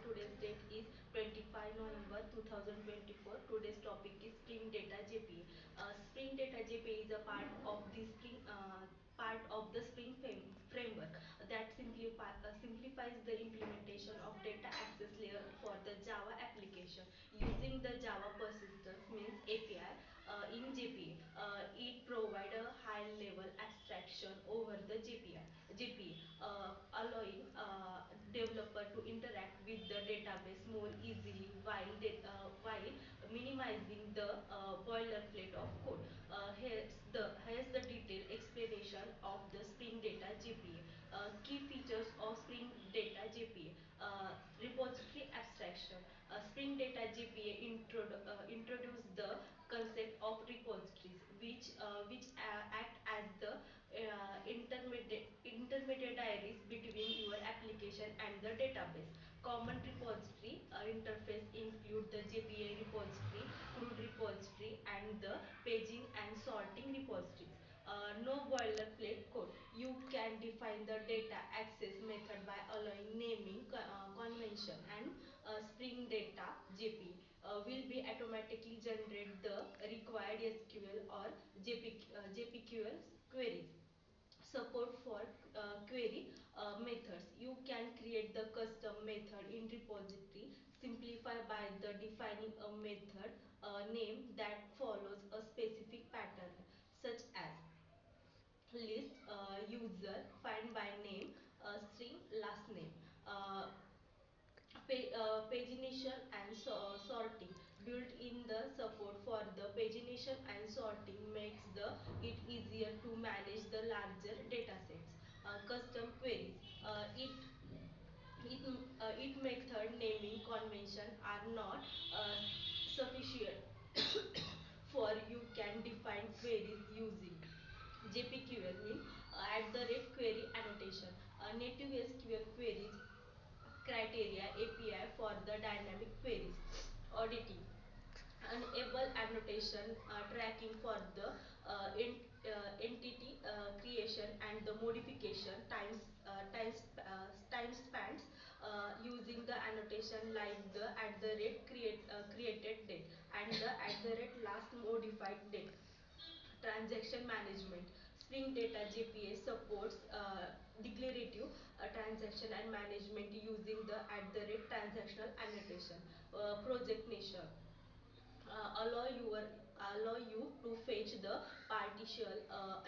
Today's date is 25 November 2024. Today's topic is Spring Data JPA. Spring Data JPA is a part of the Spring framework that simplifies the implementation of data access layer for the Java application using the Java persistence means API in JPA. It provides a high level abstraction over the JPA, allowing developer to interact with the database more easily while minimizing the boilerplate of code. Here's the detailed explanation of the Spring Data JPA. Key features of Spring Data JPA. Repository abstraction. Spring Data JPA introduced the concept of repositories, which act as the intermediaries between your application and the database. Common repository interface include the JPA repository, CRUD repository, and the paging and sorting repositories. No boilerplate code. You can define the data access method by allowing naming convention, and Spring Data JP will be automatically generate the required SQL or JPQL queries. Support for query methods. You can create the custom method in repository. Simplify by the defining a method name that follows a specific pattern, such as list user find by name string last name. uh, Pagination and sorting. Built in the support for the pagination and sorting makes it easier to manage the larger data sets. Custom queries. It method naming convention are not uh, sufficient for you can define queries using JPQL mean at the rate query annotation. Native SQL queries criteria API for the dynamic queries. Auditing. Enable annotation tracking for the entity creation and the modification time spans using the annotation like the at the rate created date and the at the rate last modified date. Transaction management. Spring Data JPA supports declarative transaction and management using the at the rate transactional annotation. Project nation allow you to fetch the partial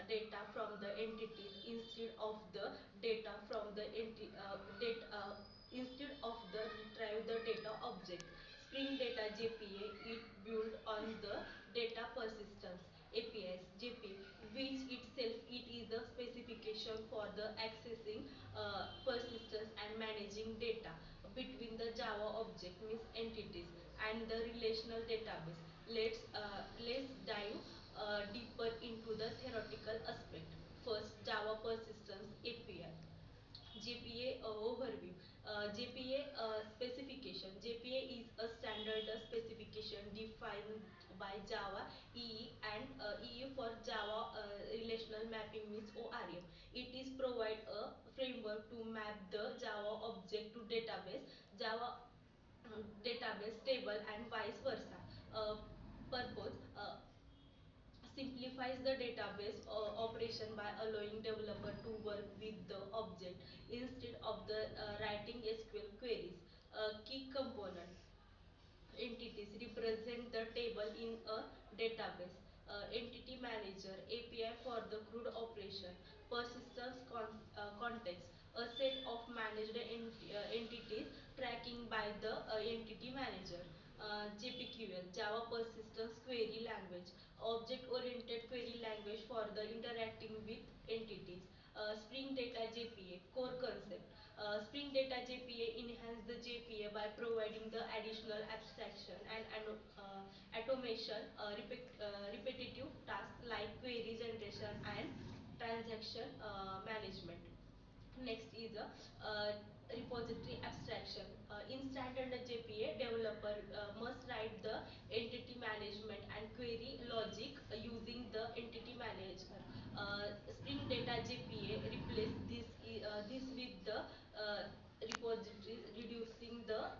data from the entities instead of the data from the instead of the retrieve the data object. Spring Data JPA it built on the data persistence APIs JP, which itself it is a specification for the accessing persistence and managing data between the Java object means entities and the relational database. Let's dive deeper into the theoretical aspect. First, Java persistence API. JPA overview. JPA specification. JPA is a standard specification defined by Java EE and EE for Java Relational Mapping means ORM. It is provide a framework to map the Java object to Java database table and vice versa. Purpose simplifies the database operation by allowing developer to work with the object instead of the writing SQL queries. Key component entities represent the table in a database. Entity manager API for the CRUD operation. Persistence context a set of managed entities tracking by the entity manager. JPQL Java Persistence Query Language object oriented query language for the interacting with entities. Spring Data JPA core concept. Spring Data JPA enhance the JPA by providing the additional abstraction and automation repetitive tasks like query generation and transaction management. Next is a repository abstraction. In standard JPA, developer must write the entity management and query logic using the entity manager. Spring Data JPA replace this with the repository reducing the